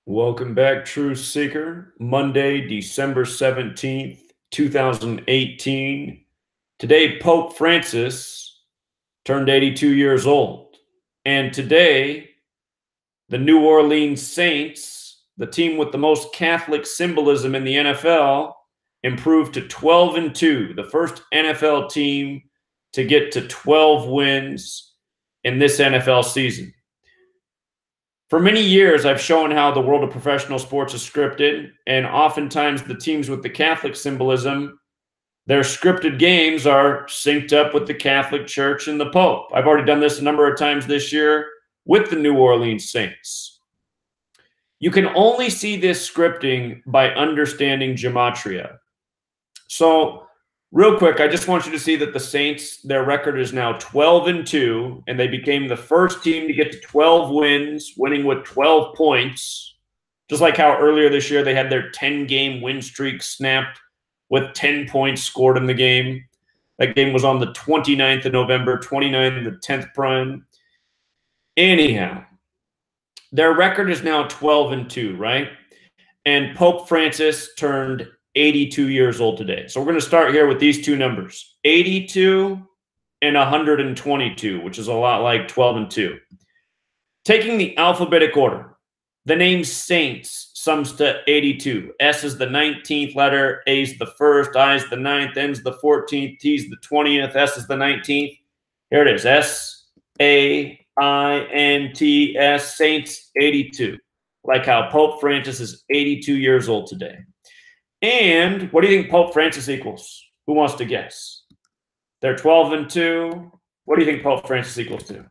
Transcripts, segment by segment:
Welcome back, Truth Seeker. Monday, December 17th, 2018. Today, Pope Francis turned 82 years old. And today, the New Orleans Saints, the team with the most Catholic symbolism in the NFL, improved to 12-2, the first NFL team to get to 12 wins in this NFL season. For many years, I've shown how the world of professional sports is scripted, and oftentimes the teams with the Catholic symbolism, their scripted games are synced up with the Catholic Church and the Pope. I've already done this a number of times this year with the New Orleans Saints. You can only see this scripting by understanding Gematria. So, real quick, I just want you to see that the Saints, their record is now 12-2, and they became the first team to get to 12 wins, winning with 12 points. Just like how earlier this year they had their 10-game win streak snapped with 10 points scored in the game. That game was on the 29th of November, 29th, the 10th prime. Anyhow, their record is now 12-2, right? And Pope Francis turned 82 years old today. So we're going to start here with these two numbers, 82 and 122, which is a lot like 12-2. Taking the alphabetic order, the name Saints sums to 82. S is the 19th letter, A is the first, I is the 9th, N is the 14th, T is the 20th, S is the 19th. Here it is, S-A-I-N-T-S, Saints 82. Like how Pope Francis is 82 years old today. And what do you think Pope Francis equals? Who wants to guess? They're 12-2. What do you think Pope Francis equals to?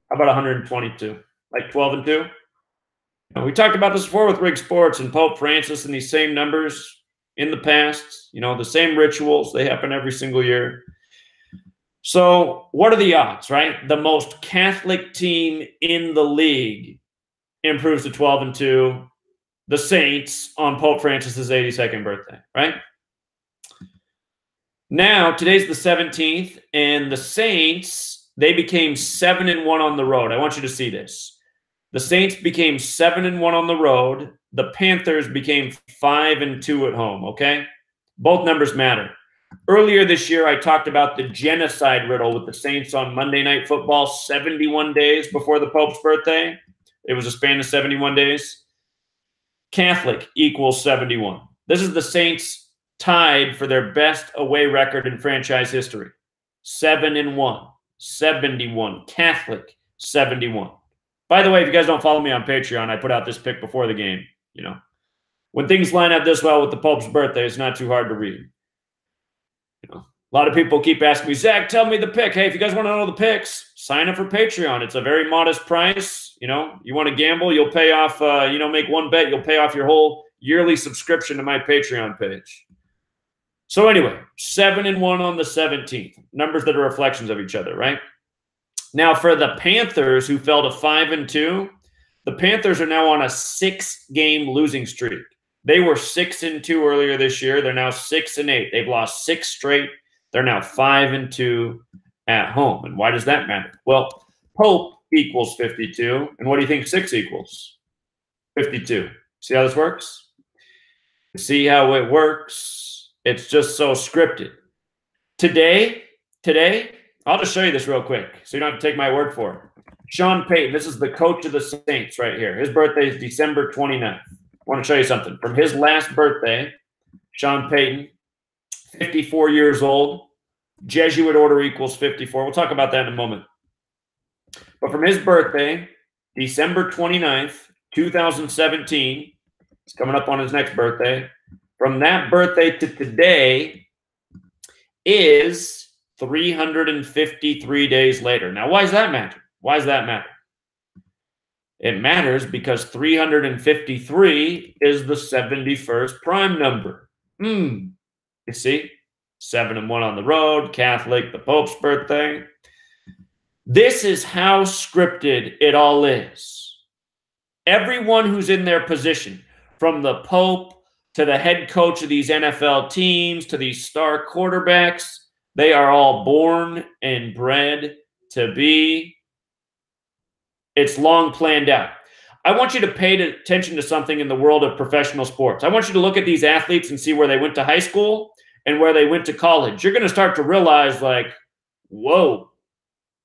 How about 122? Like 12-2? We talked about this before with Rig Sports and Pope Francis and these same numbers in the past. You know, the same rituals. They happen every single year. So what are the odds, right? The most Catholic team in the league improves to 12-2. The Saints on Pope Francis's 82nd birthday, right? Now, today's the 17th, and the Saints, they became 7-1 on the road. I want you to see this. The Saints became 7-1 on the road. The Panthers became 5-2 at home, okay? Both numbers matter. Earlier this year, I talked about the genocide riddle with the Saints on Monday Night Football 71 days before the Pope's birthday. It was a span of 71 days. Catholic equals 71. This is the Saints tied for their best away record in franchise history. 7-1, 71. Catholic, 71. By the way, if you guys don't follow me on Patreon, I put out this pick before the game. You know, when things line up this well with the Pope's birthday, it's not too hard to read. You know, a lot of people keep asking me, Zach, tell me the pick. Hey, if you guys want to know the picks, sign up for Patreon. It's a very modest price. You know, you want to gamble, you'll pay off, make one bet, you'll pay off your whole yearly subscription to my Patreon page. So anyway, 7-1 on the 17th. Numbers that are reflections of each other, right? Now for the Panthers, who fell to 5-2, the Panthers are now on a 6-game losing streak. They were 6-2 earlier this year. They're now 6-8. They've lost 6 straight. They're now 5-2 at home. And why does that matter? Well, Pope equals 52. And what do you think 6 equals? 52. See how this works? See how it works? It's just so scripted. Today, I'll just show you this real quick so you don't have to take my word for it. Sean Payton, this is the coach of the Saints right here. His birthday is December 29th. I want to show you something. From his last birthday, Sean Payton, 54 years old. Jesuit order equals 54. We'll talk about that in a moment. But from his birthday, December 29th, 2017, he's coming up on his next birthday. From that birthday to today is 353 days later. Now, why does that matter? Why does that matter? It matters because 353 is the 71st prime number. You see? 7-1 on the road, Catholic, the Pope's birthday. This is how scripted it all is. Everyone who's in their position, from the Pope to the head coach of these NFL teams to these star quarterbacks, they are all born and bred to be. It's long planned out. I want you to pay attention to something in the world of professional sports. I want you to look at these athletes and see where they went to high school and where they went to college. You're going to start to realize, like, whoa,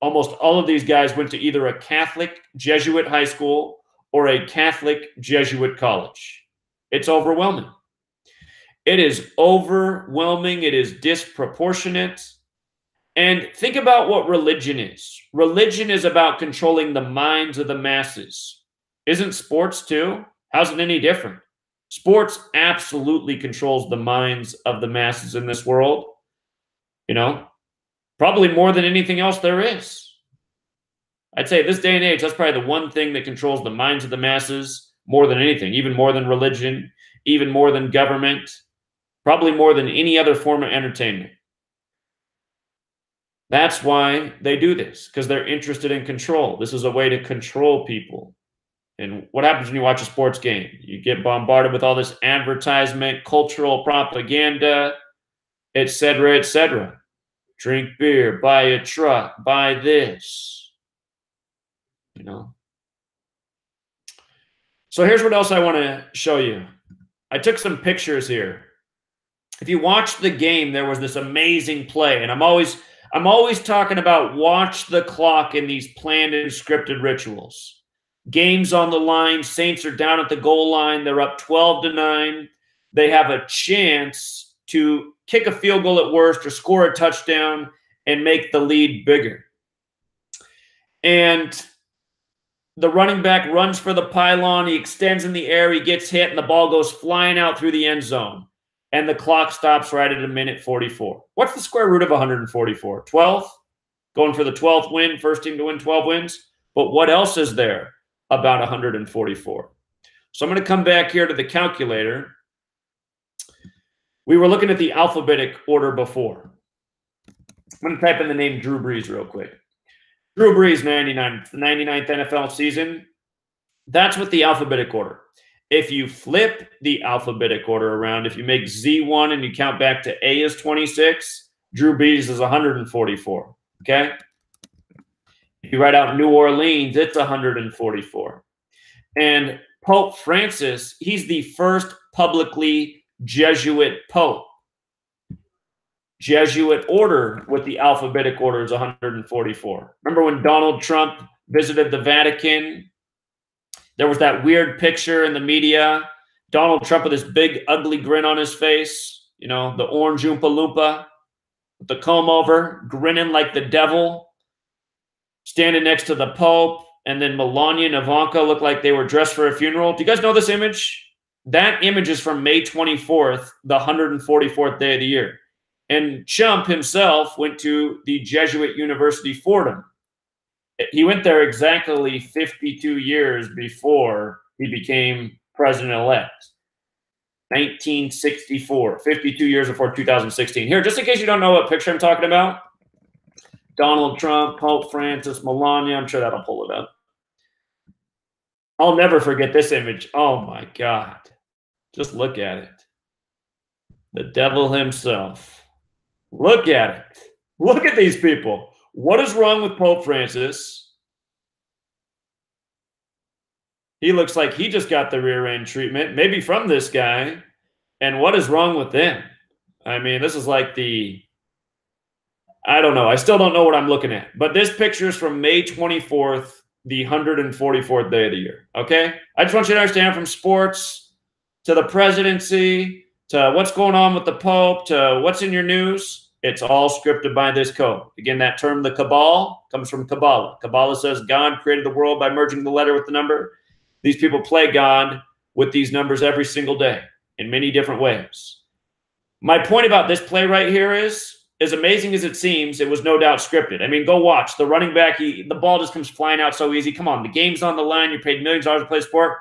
almost all of these guys went to either a Catholic Jesuit high school or a Catholic Jesuit college. It's overwhelming. It is overwhelming. It is disproportionate. And think about what religion is. Religion is about controlling the minds of the masses. Isn't sports too? How's it any different? Sports absolutely controls the minds of the masses in this world. You know, probably more than anything else there is. I'd say this day and age, that's probably the one thing that controls the minds of the masses more than anything, even more than religion, even more than government, probably more than any other form of entertainment. That's why they do this, because they're interested in control. This is a way to control people. And what happens when you watch a sports game? You get bombarded with all this advertisement, cultural propaganda, etc., etc. Drink beer, buy a truck, buy this. You know. So here's what else I want to show you. I took some pictures here. If you watched the game, there was this amazing play, and I'm always talking about watch the clock in these planned and scripted rituals. Games on the line, Saints are down at the goal line, they're up 12-9. They have a chance to kick a field goal at worst or score a touchdown and make the lead bigger. And the running back runs for the pylon, he extends in the air, he gets hit, and the ball goes flying out through the end zone. And the clock stops right at a minute 44. What's the square root of 144? 12? Going for the 12th win, first team to win 12 wins. But what else is there about 144? So I'm going to come back here to the calculator. We were looking at the alphabetic order before. I'm going to type in the name Drew Brees real quick. Drew Brees, 99th NFL season. That's with the alphabetic order. If you flip the alphabetic order around, if you make Z1 and you count back to A is 26, Drew Brees is 144, okay? If you write out New Orleans, it's 144. And Pope Francis, he's the first publicly Jesuit pope. Jesuit order with the alphabetic order is 144. Remember when Donald Trump visited the Vatican? There was that weird picture in the media, Donald Trump with this big, ugly grin on his face, you know, the orange Oompa Loompa, with the comb over, grinning like the devil, standing next to the Pope, and then Melania and Ivanka looked like they were dressed for a funeral. Do you guys know this image? That image is from May 24th, the 144th day of the year. And Trump himself went to the Jesuit University Fordham. He went there exactly 52 years before he became president-elect. 1964, 52 years before 2016. Here, just in case you don't know what picture I'm talking about, Donald Trump, Pope Francis, Melania, I'm sure that'll pull it up. I'll never forget this image. Oh my God. Just look at it. The devil himself. Look at it. Look at these people. What is wrong with Pope Francis? He looks like he just got the rear end treatment, maybe from this guy. And what is wrong with them? I mean, this is like I don't know. I still don't know what I'm looking at. But this picture is from May 24th, the 144th day of the year. Okay? I just want you to understand, from sports to the presidency to what's going on with the Pope to what's in your news, it's all scripted by this code. Again, that term, the Cabal, comes from Kabbalah. Kabbalah says God created the world by merging the letter with the number. These people play God with these numbers every single day in many different ways. My point about this play right here is, as amazing as it seems, it was no doubt scripted. I mean, go watch. The running back, the ball just comes flying out so easy. Come on, the game's on the line. You paid millions of dollars to play sport.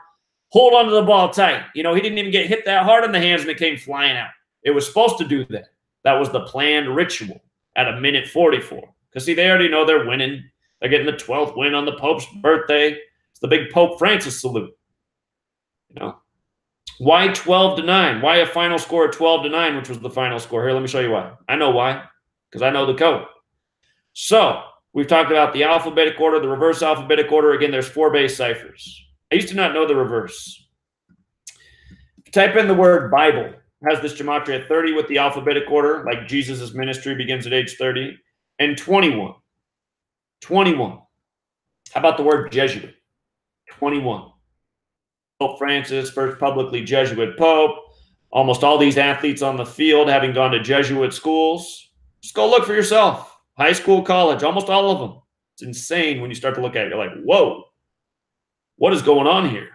Hold on to the ball tight. You know, he didn't even get hit that hard in the hands and it came flying out. It was supposed to do that. That was the planned ritual at a minute 44. Because, see, they already know they're winning. They're getting the 12th win on the Pope's birthday. It's the big Pope Francis salute. You know? Why 12-9? Why a final score of 12-9, which was the final score? Here, let me show you why. I know why. Because I know the code. So, we've talked about the alphabetic order, the reverse alphabetic order. Again, there's 4 base ciphers. I used to not know the reverse. Type in the word Bible. Has this gematria 30 with the alphabetic order, like Jesus' ministry begins at age 30, and 21. 21. How about the word Jesuit? 21. Pope Francis, first publicly Jesuit Pope. Almost all these athletes on the field having gone to Jesuit schools. Just go look for yourself. High school, college, almost all of them. It's insane when you start to look at it. You're like, whoa, what is going on here?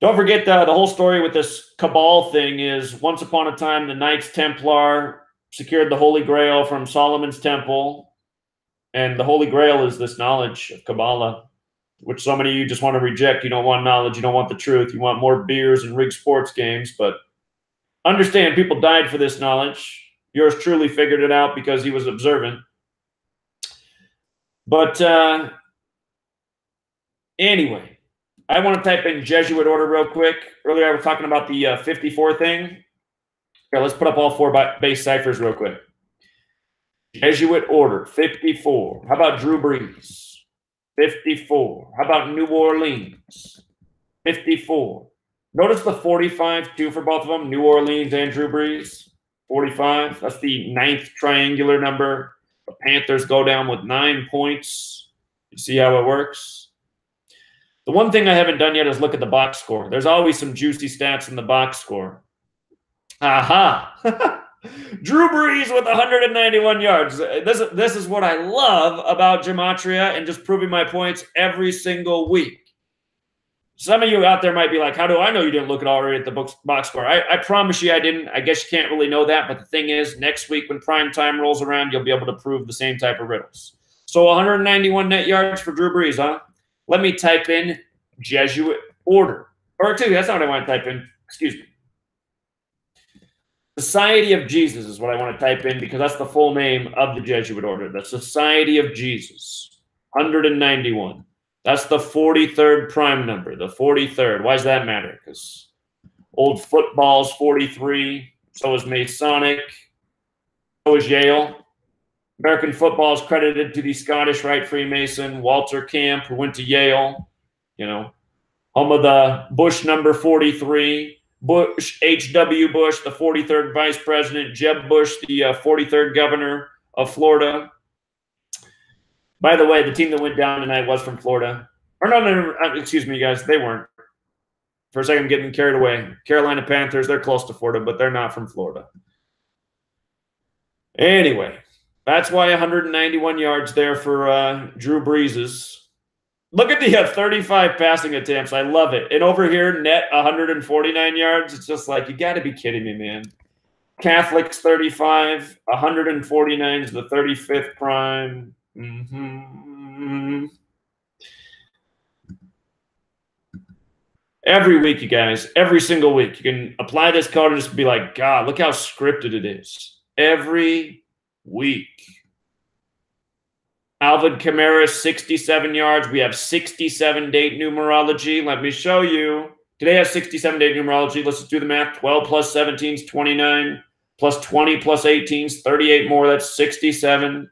Don't forget the whole story with this cabal thing is once upon a time, the Knights Templar secured the Holy Grail from Solomon's temple. And the Holy Grail is this knowledge of Kabbalah, which so many of you just want to reject. You don't want knowledge. You don't want the truth. You want more beers and rigged sports games. But understand, people died for this knowledge. Yours truly figured it out because he was observant. But anyway, I want to type in Jesuit order real quick. Earlier I was talking about the 54 thing. Here, let's put up all four base ciphers real quick. Jesuit order, 54. How about Drew Brees? 54. How about New Orleans? 54. Notice the 45 too for both of them, New Orleans and Drew Brees. 45. That's the 9th triangular number. The Panthers go down with 9 points. You see how it works? The one thing I haven't done yet is look at the box score. There's always some juicy stats in the box score. Aha! Drew Brees with 191 yards. This is what I love about Gematria and just proving my points every single week. Some of you out there might be like, how do I know you didn't look at already at the box score? I promise you I didn't. I guess you can't really know that. But the thing is, next week when prime time rolls around, you'll be able to prove the same type of riddles. So 191 net yards for Drew Brees, huh? Let me type in Jesuit order. Or excuse me, that's not what I want to type in. Excuse me. Society of Jesus is what I want to type in because that's the full name of the Jesuit order. The Society of Jesus, 191. That's the 43rd prime number, the 43rd. Why does that matter? Because old football's 43. So is Masonic. So is Yale. American football is credited to the Scottish Rite Freemason Walter Camp, who went to Yale. You know, home of the Bush number 43. Bush, H.W. Bush, the 43rd vice president. Jeb Bush, the 43rd governor of Florida. By the way, the team that went down tonight was from Florida. Or no, excuse me, guys. They weren't. For a second, I'm getting carried away. Carolina Panthers, they're close to Florida, but they're not from Florida. Anyway, that's why 191 yards there for Drew Brees's. Look at the 35 passing attempts. I love it. And over here, net 149 yards. It's just like, you got to be kidding me, man. Catholics 35, 149 is the 35th prime. Every week, you guys, every single week, you can apply this code and just be like, God, look how scripted it is. Every week. Alvin Kamara, 67 yards. We have 67 date numerology. Let me show you. Today has 67 date numerology. Let's just do the math. 12 plus 17 is 29. Plus 20 plus 18 is 38 more. That's 67.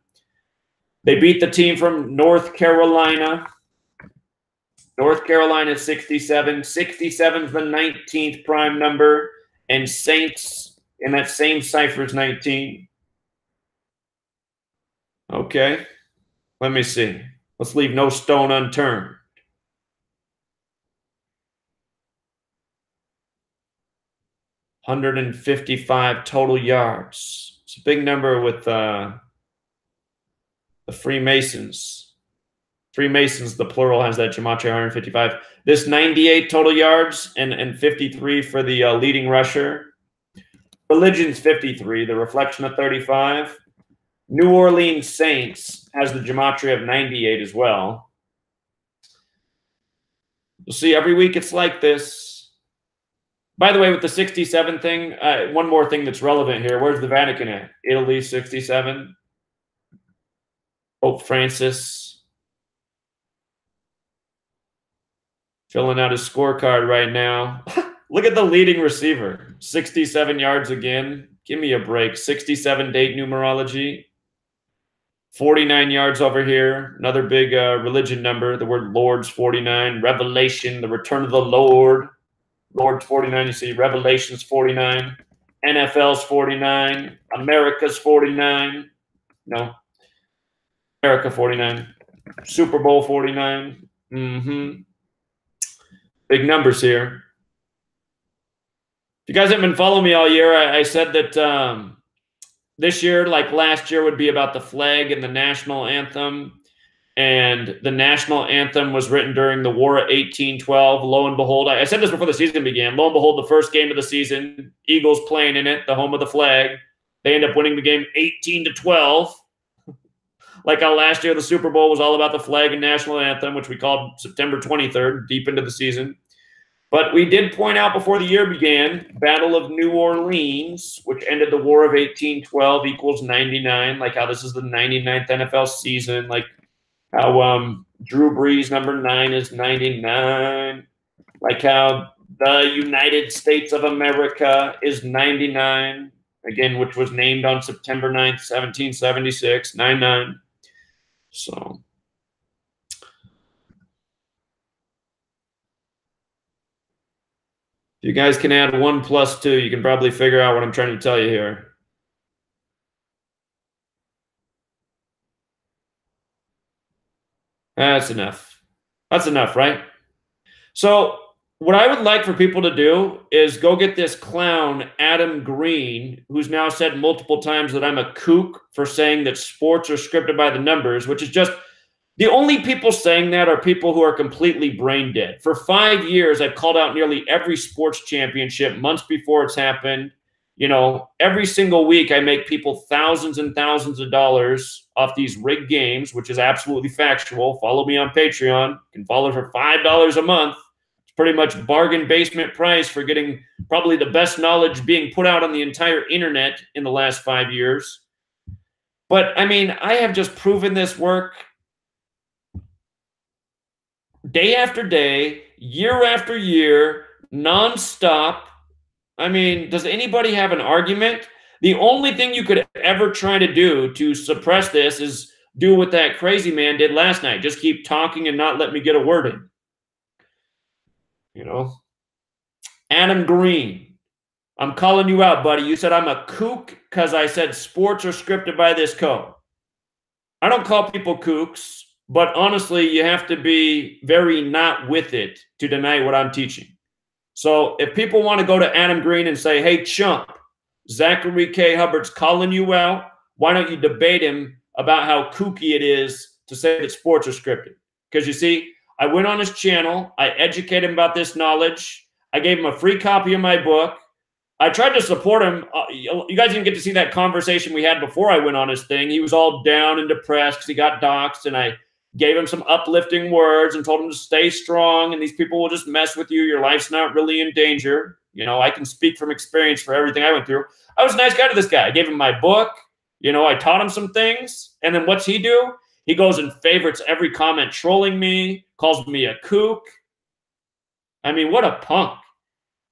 They beat the team from North Carolina. North Carolina, 67. 67 is the 19th prime number. And Saints in that same cipher is 19. Okay. Let me see. Let's leave no stone unturned. $155 total yards. It's a big number with the Freemasons. Freemasons, the plural, has that Gematria 155. This 98 total yards and 53 for the leading rusher. Religion's 53, the reflection of 35. New Orleans Saints has the Gematria of 98 as well. You'll see every week it's like this. By the way, with the 67 thing, one more thing that's relevant here. Where's the Vatican at? Italy, 67. Pope Francis. Filling out his scorecard right now. Look at the leading receiver. 67 yards again. Give me a break. 67 date numerology. 49 yards over here. Another big religion number. The word Lord's 49. Revelation, the return of the Lord. Lord's 49. You see Revelation's 49. NFL's 49. America's 49. No. America 49. Super Bowl 49. Big numbers here. If you guys haven't been following me all year, I said that this year, like last year, would be about the flag and the national anthem. And the national anthem was written during the War of 1812. Lo and behold, I said this before the season began. Lo and behold, the first game of the season, Eagles playing in it, the home of the flag. They end up winning the game 18-12. Like how last year the Super Bowl was all about the flag and national anthem, which we called September 23rd, deep into the season. But we did point out before the year began, Battle of New Orleans, which ended the War of 1812 equals 99, like how this is the 99th NFL season, like how Drew Brees number 9 is 99, like how the United States of America is 99, again, which was named on September 9th, 1776, 99. So if you guys can add 1 plus 2, you can probably figure out what I'm trying to tell you here. That's enough. That's enough, right? So what I would like for people to do is go get this clown, Adam Green, who's now said multiple times that I'm a kook for saying that sports are scripted by the numbers, which is just the only people saying that are people who are completely brain dead. For 5 years, I've called out nearly every sports championship months before it's happened. You know, every single week I make people thousands and thousands of dollars off these rigged games, which is absolutely factual. Follow me on Patreon. You can follow for $5 a month. It's pretty much bargain basement price for getting probably the best knowledge being put out on the entire internet in the last 5 years. But, I mean, I have just proven this work day after day, year after year, nonstop. I mean, does anybody have an argument? The only thing you could ever try to do to suppress this is do what that crazy man did last night. Just keep talking and not let me get a word in. You know? Adam Green, I'm calling you out, buddy. You said I'm a kook because I said sports are scripted by this code. I don't call people kooks, but honestly, you have to be very not with it to deny what I'm teaching. So if people want to go to Adam Green and say, hey, chump, Zachary K. Hubbard's calling you out, why don't you debate him about how kooky it is to say that sports are scripted? Because you see, I went on his channel. I educated him about this knowledge. I gave him a free copy of my book. I tried to support him. You guys didn't get to see that conversation we had before I went on his thing. He was all down and depressed because he got doxxed, and I gave him some uplifting words and told him to stay strong, and these people will just mess with you. Your life's not really in danger. You know, I can speak from experience for everything I went through. I was a nice guy to this guy. I gave him my book. You know, I taught him some things. And then what's he do? He goes and favorites every comment trolling me, calls me a kook. I mean, what a punk.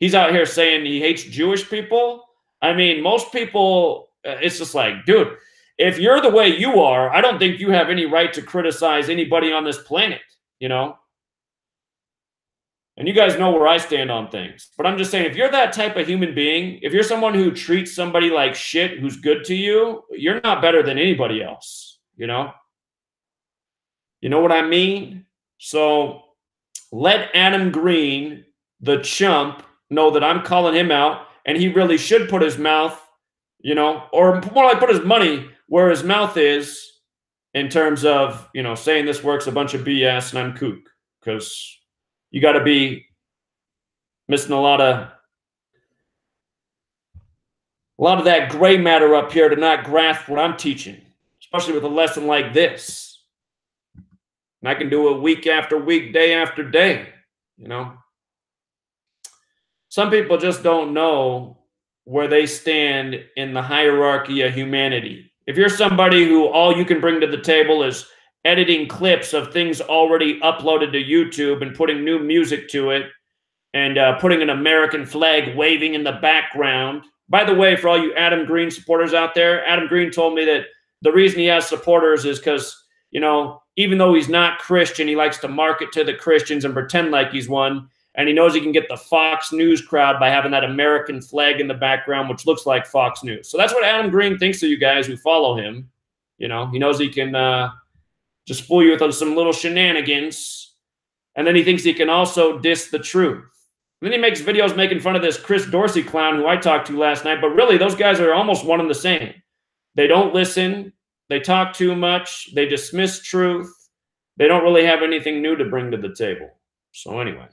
He's out here saying he hates Jewish people. I mean, most people, it's just like, dude, if you're the way you are, I don't think you have any right to criticize anybody on this planet, you know? And you guys know where I stand on things. But I'm just saying, if you're that type of human being, if you're someone who treats somebody like shit who's good to you, you're not better than anybody else, you know? You know what I mean? So let Adam Green, the chump, know that I'm calling him out, and he really should put his mouth, you know, or more like put his money where his mouth is in terms of, you know, saying this work's a bunch of BS and I'm kook, because you got to be missing a lot of that gray matter up here to not grasp what I'm teaching, especially with a lesson like this. And I can do it week after week, day after day, you know. Some people just don't know where they stand in the hierarchy of humanity. If you're somebody who all you can bring to the table is editing clips of things already uploaded to YouTube and putting new music to it and putting an American flag waving in the background. By the way, for all you Adam Green supporters out there, Adam Green told me that the reason he has supporters is because, you know, even though he's not Christian, he likes to market to the Christians and pretend like he's one. And he knows he can get the Fox News crowd by having that American flag in the background, which looks like Fox News. So that's what Adam Green thinks of you guys who follow him. You know, he knows he can just fool you with some little shenanigans. And then he thinks he can also diss the truth. And then he makes videos making fun of this Chris Dorsey clown who I talked to last night. But really, those guys are almost one and the same. They don't listen. They talk too much. They dismiss truth. They don't really have anything new to bring to the table. So anyway,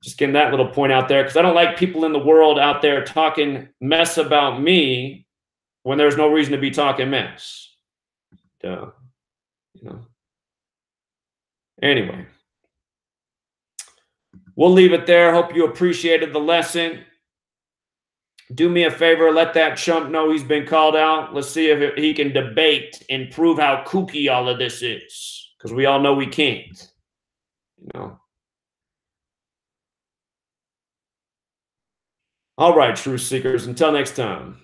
just getting that little point out there, because I don't like people in the world out there talking mess about me when there's no reason to be talking mess. You know. Anyway, we'll leave it there. Hope you appreciated the lesson. Do me a favor, let that chump know he's been called out. Let's see if he can debate and prove how kooky all of this is, because we all know we can't. You know. All right, truth seekers, until next time.